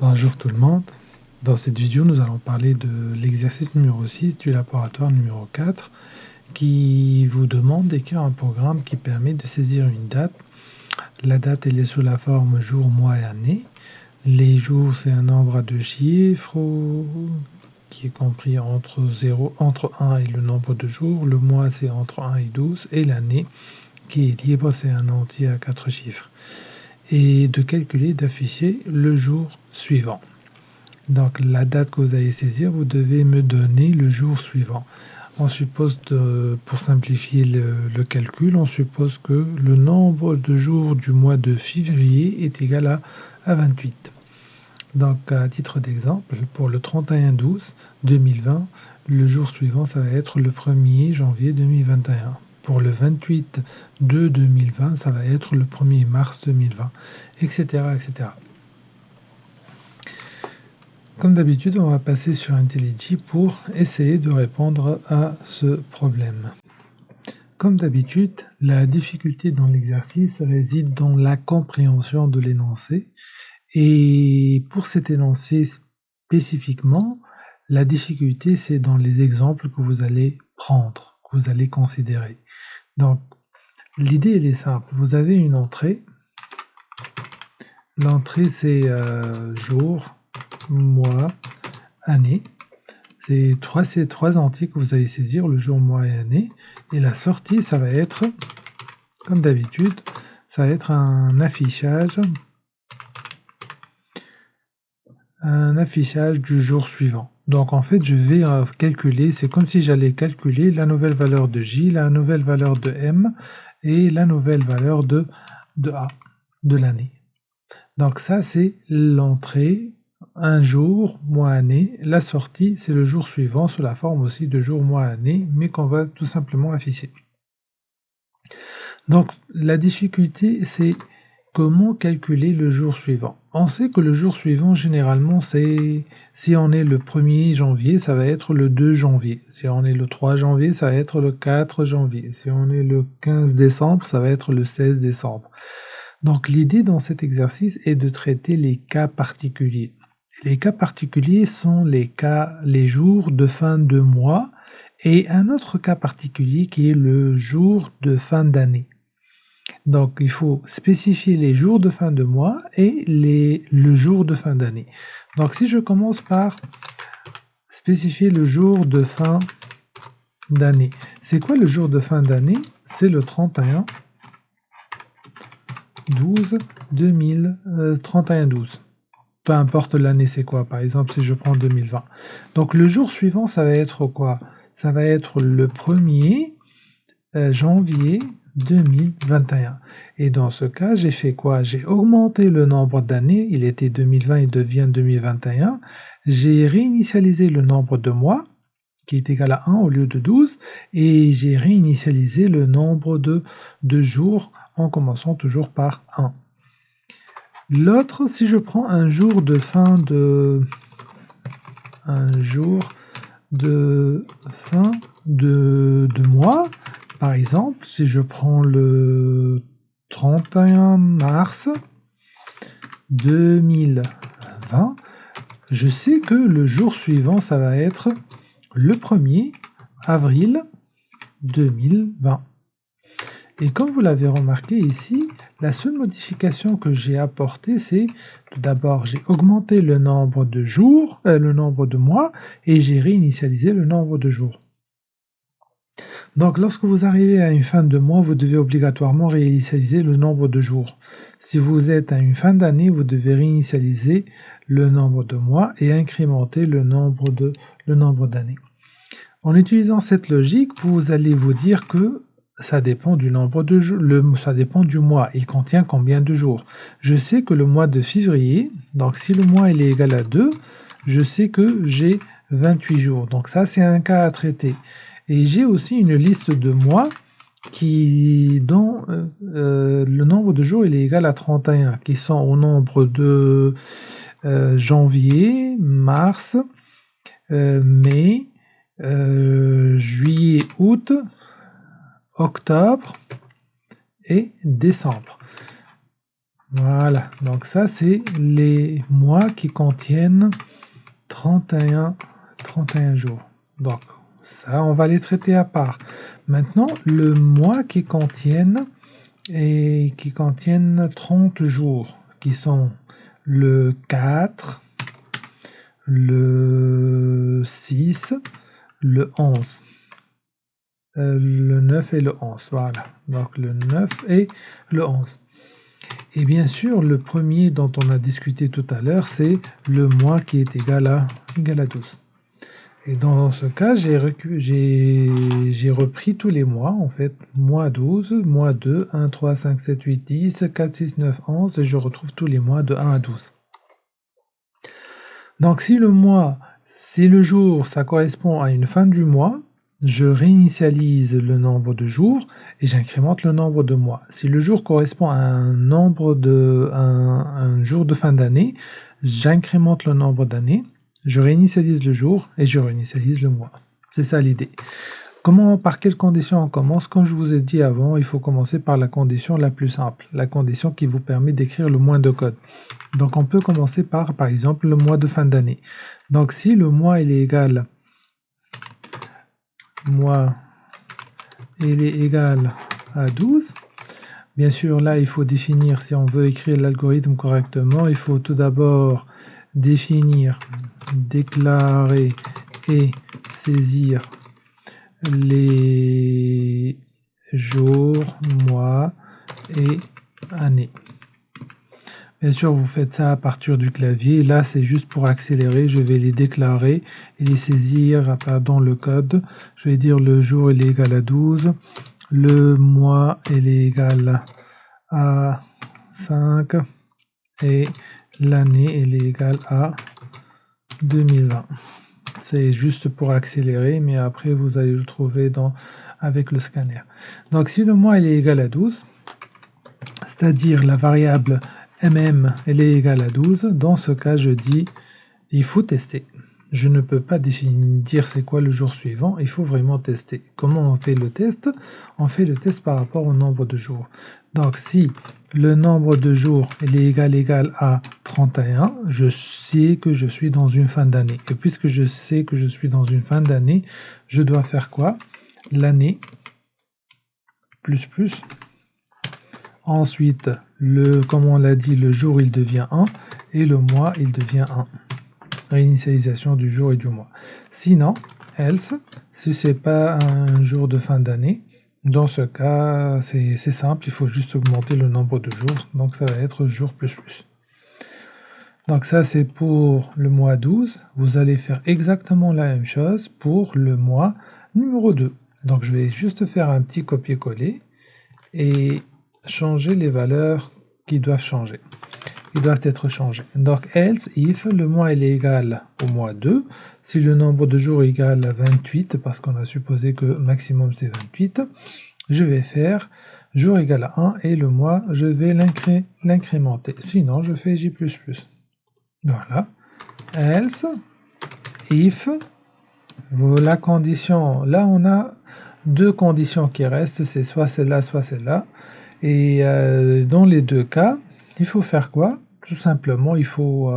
Bonjour tout le monde. Dans cette vidéo, nous allons parler de l'exercice numéro 6 du laboratoire numéro 4 qui vous demande d'écrire un programme qui permet de saisir une date. La date, elle est sous la forme jour, mois et année. Les jours, c'est un nombre à deux chiffres qui est compris entre 1 et le nombre de jours. Le mois, c'est entre 1 et 12. Et l'année, qui est libre, c'est un entier à 4 chiffres. Et de calculer, d'afficher le jour suivant. Donc la date que vous allez saisir, vous devez me donner le jour suivant. On suppose, pour simplifier le calcul, on suppose que le nombre de jours du mois de février est égal à 28. Donc à titre d'exemple, pour le 31/12/2020, le jour suivant, ça va être le 1er janvier 2021. Pour le 28/2/2020, ça va être le 1er mars 2020, etc., etc. Comme d'habitude, on va passer sur IntelliJ pour essayer de répondre à ce problème. Comme d'habitude, la difficulté dans l'exercice réside dans la compréhension de l'énoncé. Et pour cet énoncé spécifiquement, la difficulté, c'est dans les exemples que vous allez prendre, que vous allez considérer. Donc, l'idée, elle est simple. Vous avez une entrée. L'entrée, c'est jour, mois, année. C'est ces trois entiers que vous allez saisir, le jour, mois et année. Et la sortie, ça va être, comme d'habitude, ça va être un affichage du jour suivant. Donc en fait, je vais calculer, c'est comme si j'allais calculer la nouvelle valeur de J, la nouvelle valeur de M et la nouvelle valeur de A, de l'année. Donc ça, c'est l'entrée, un jour, mois, année. La sortie, c'est le jour suivant sous la forme aussi de jour, mois, année, mais qu'on va tout simplement afficher. Donc la difficulté, c'est comment calculer le jour suivant. On sait que le jour suivant, généralement, c'est si on est le 1er janvier, ça va être le 2 janvier. Si on est le 3 janvier, ça va être le 4 janvier. Si on est le 15 décembre, ça va être le 16 décembre. Donc l'idée dans cet exercice est de traiter les cas particuliers. Les cas particuliers sont les jours de fin de mois et un autre cas particulier qui est le jour de fin d'année. Donc il faut spécifier les jours de fin de mois et le jour de fin d'année. Donc si je commence par spécifier le jour de fin d'année, c'est quoi le jour de fin d'année? C'est le 31/12/2012. Peu importe l'année, c'est quoi? Par exemple, si je prends 2020. Donc le jour suivant, ça va être quoi? Ça va être le 1er janvier 2021. Et dans ce cas, j'ai fait quoi? J'ai augmenté le nombre d'années, il était 2020, il devient 2021. J'ai réinitialisé le nombre de mois, qui est égal à 1 au lieu de 12, et j'ai réinitialisé le nombre de jours en commençant toujours par 1. L'autre, si je prends un jour de fin de mois, par exemple, si je prends le 31 mars 2020, je sais que le jour suivant, ça va être le 1er avril 2020. Et comme vous l'avez remarqué ici, la seule modification que j'ai apportée, c'est tout d'abord, j'ai augmenté le nombre de jours, le nombre de mois, et j'ai réinitialisé le nombre de jours. Donc lorsque vous arrivez à une fin de mois, vous devez obligatoirement réinitialiser le nombre de jours. Si vous êtes à une fin d'année, vous devez réinitialiser le nombre de mois et incrémenter le nombre d'années. En utilisant cette logique, vous allez vous dire que ça dépend du nombre de jours, ça dépend du mois. Il contient combien de jours? Je sais que le mois de février, donc si le mois il est égal à 2, je sais que j'ai 28 jours. Donc ça, c'est un cas à traiter. Et j'ai aussi une liste de mois dont le nombre de jours il est égal à 31, qui sont au nombre de janvier, mars, mai, juillet, août, octobre et décembre. Voilà, donc ça c'est les mois qui contiennent 31 jours. Donc ça, on va les traiter à part. Maintenant, le mois qui contiennent 30 jours, qui sont le 4, le 6, le 11, le 9 et le 11. Voilà, donc le 9 et le 11. Et bien sûr, le premier dont on a discuté tout à l'heure, c'est le mois qui est égal à 12. Et dans ce cas, j'ai repris tous les mois, en fait, mois 12, mois 2, 1, 3, 5, 7, 8, 10, 4, 6, 9, 11, et je retrouve tous les mois de 1 à 12. Donc si le jour, ça correspond à une fin du mois, je réinitialise le nombre de jours et j'incrémente le nombre de mois. Si le jour correspond à un jour de fin d'année, j'incrémente le nombre d'années, je réinitialise le jour et je réinitialise le mois. C'est ça l'idée. Par quelles conditions on commence? Comme je vous ai dit avant, il faut commencer par la condition la plus simple, la condition qui vous permet d'écrire le moins de code. Donc on peut commencer par exemple, le mois de fin d'année. Donc si le mois il est égal à 12, bien sûr là il faut définir, si on veut écrire l'algorithme correctement, il faut tout d'abord définir, déclarer et saisir les jours, mois et années. Bien sûr, vous faites ça à partir du clavier. Là, c'est juste pour accélérer. Je vais les déclarer et les saisir dans le code. Je vais dire le jour est égal à 12. Le mois est égal à 5. Et l'année est égale à 2020. C'est juste pour accélérer, mais après, vous allez le trouver avec le scanner. Donc, si le mois est égal à 12, c'est-à-dire la variable elle est égale à 12, dans ce cas, je dis, il faut tester. Je ne peux pas dire c'est quoi le jour suivant, il faut vraiment tester. Comment on fait le test? On fait le test par rapport au nombre de jours. Donc si le nombre de jours est égal à 31, je sais que je suis dans une fin d'année. Et puisque je sais que je suis dans une fin d'année, je dois faire quoi? L'année plus. Ensuite, comme on l'a dit, le jour il devient 1 et le mois il devient 1. Réinitialisation du jour et du mois. Sinon, else, si ce n'est pas un jour de fin d'année, dans ce cas, c'est simple, il faut juste augmenter le nombre de jours, donc ça va être jour plus. Donc ça c'est pour le mois 12, vous allez faire exactement la même chose pour le mois numéro 2. Donc je vais juste faire un petit copier-coller et changer les valeurs qui doivent changer. Ils doivent être changés. Donc, else, if, le mois est égal au mois 2, si le nombre de jours est égal à 28, parce qu'on a supposé que maximum c'est 28, je vais faire jour égal à 1 et le mois, je vais l'incrémenter. Sinon, je fais j++. Voilà. Else, if, la condition, là on a deux conditions qui restent, c'est soit celle-là, soit celle-là. Et dans les deux cas, il faut faire quoi? Tout simplement, il faut...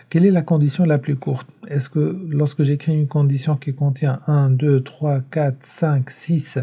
quelle est la condition la plus courte? Est-ce que lorsque j'écris une condition qui contient 1, 2, 3, 4, 5, 6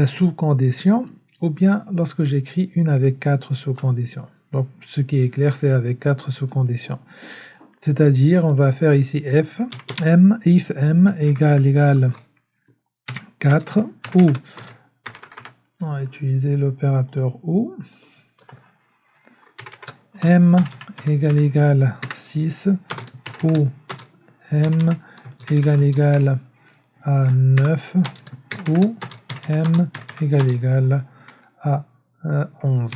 sous-conditions, ou bien lorsque j'écris une avec 4 sous-conditions? Donc, ce qui est clair, c'est avec 4 sous-conditions. C'est-à-dire, on va faire ici if m égale 4, ou on va utiliser l'opérateur ou, m égale 6, ou m égale à 9, ou m égale à 11.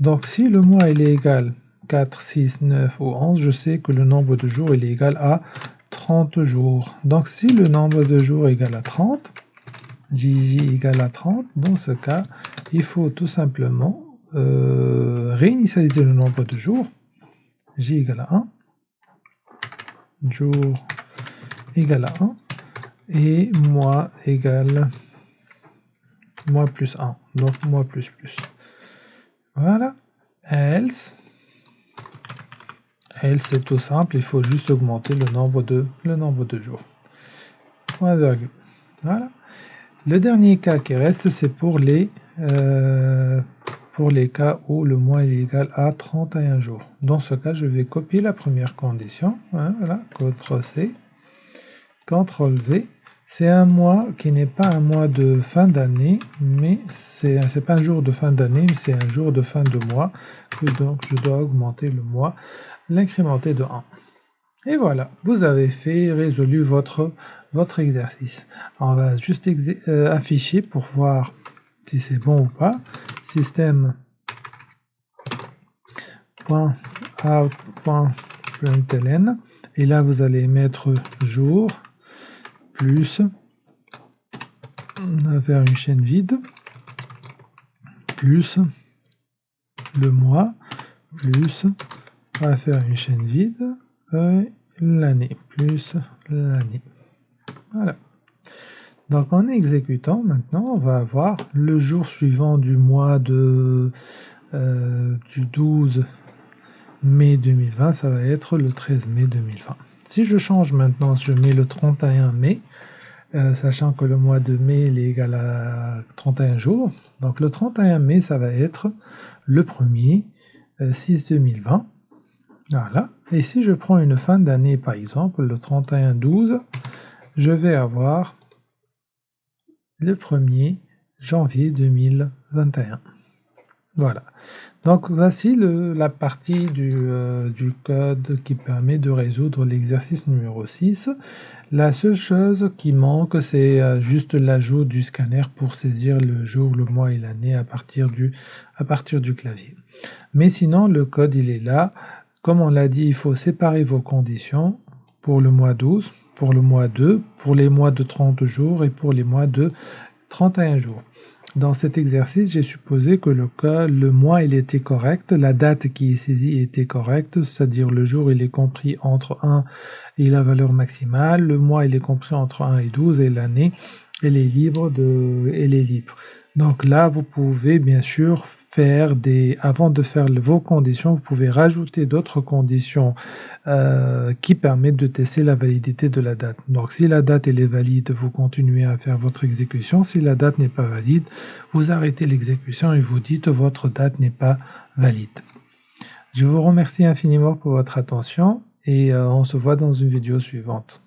Donc si le mois il est égal 4, 6, 9 ou 11, je sais que le nombre de jours il est égal à 30 jours. Donc si le nombre de jours est égal à 30, j égale à 30, dans ce cas, il faut tout simplement réinitialiser le nombre de jours, j égale à 1, jour égale à 1, et mois égale mois plus 1, donc mois plus. Voilà. else, c'est tout simple, il faut juste augmenter le nombre de jours. Point virgule. Voilà. Le dernier cas qui reste, c'est pour les cas où le mois est égal à 31 jours. Dans ce cas, je vais copier la première condition. Hein, voilà, CTRL-C, CTRL-V. C'est un mois qui n'est pas un mois de fin d'année, mais c'est pas un jour de fin d'année, mais c'est un jour de fin de mois. Donc, je dois augmenter le mois, l'incrémenter de 1. Et voilà, vous avez résolu votre exercice. On va juste afficher pour voir si c'est bon ou pas. Système.out.println, et là vous allez mettre jour plus, on va faire une chaîne vide, plus le mois, plus, on va faire une chaîne vide, l'année, plus l'année. Voilà. Donc en exécutant, maintenant, on va avoir le jour suivant du mois du 12 mai 2020, ça va être le 13 mai 2020. Si je change maintenant, je mets le 31 mai, sachant que le mois de mai est égal à 31 jours. Donc le 31 mai, ça va être le 1er 6 2020. Voilà. Et si je prends une fin d'année, par exemple, le 31-12, je vais avoir le 1er janvier 2021. Voilà. Donc voici la partie du code qui permet de résoudre l'exercice numéro 6. La seule chose qui manque, c'est juste l'ajout du scanner pour saisir le jour, le mois et l'année à partir du clavier. Mais sinon, le code, il est là. Comme on l'a dit, il faut séparer vos conditions pour le mois 12, pour le mois 2, pour les mois de 30 jours et pour les mois de 31 jours. Dans cet exercice, j'ai supposé que le mois il était correct, la date qui est saisie était correcte, c'est-à-dire le jour il est compris entre 1 et la valeur maximale, le mois il est compris entre 1 et 12 et l'année elle est libre. Donc là, vous pouvez bien sûr avant de faire vos conditions, vous pouvez rajouter d'autres conditions qui permettent de tester la validité de la date. Donc si la date elle est valide, vous continuez à faire votre exécution. Si la date n'est pas valide, vous arrêtez l'exécution et vous dites votre date n'est pas valide. Je vous remercie infiniment pour votre attention et on se voit dans une vidéo suivante.